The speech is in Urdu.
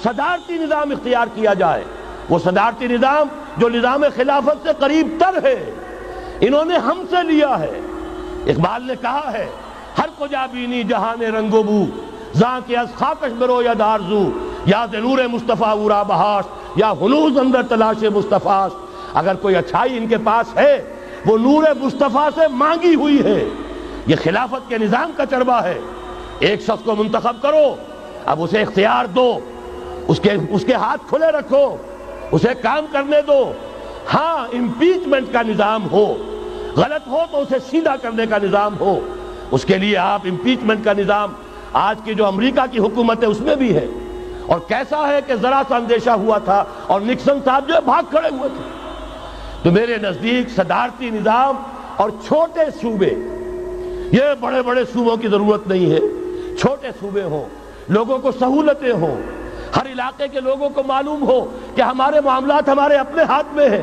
صدارتی نظام اختیار کیا جائے، وہ صدارتی نظام جو نظام خلافت سے قریب تر ہے، انہوں نے ہم سے لیا ہے۔ اقبال نے کہا ہے ہر کجا بینی جہان رنگ و بو، زاں کے از خاکش برو یا دارزو، یا نور مصطفیٰ اورا بہاش، یا ہنوز اندر تلاش مصطفیٰ۔ اگر کوئی اچھائی ان کے پاس ہے وہ نور مصطفیٰ سے مانگی ہوئی ہے۔ یہ خلافت کے نظام کا چربہ ہے۔ ایک شخص کو منتخب کرو، اب اسے اختیار دو، اس کے ہاتھ کھلے رکھو، اسے کام کرنے دو۔ ہاں امپیچمنٹ کا نظام ہو، غلط ہو تو اسے سیدھا کرنے کا نظام ہو۔ اس کے لیے آپ امپیچمنٹ کا نظام آج کی جو امریکہ کی حکومت ہے اس میں بھی ہے، اور کیسا ہے کہ ذرا سا اندیشہ ہوا تھا اور نکسن صاحب جو ہے بھاگ کھڑے ہوئے تھے۔ تو میرے نزدیک صدارتی نظام اور چھوٹے صوبے، یہ بڑے بڑے صوبوں کی ضرورت نہیں ہے، چھوٹے صوبے ہوں، لوگوں کو سہولتیں ہوں، ہر علاقے کے لوگوں کو معلوم ہو کہ ہمارے معاملات ہمارے اپنے ہاتھ میں ہیں۔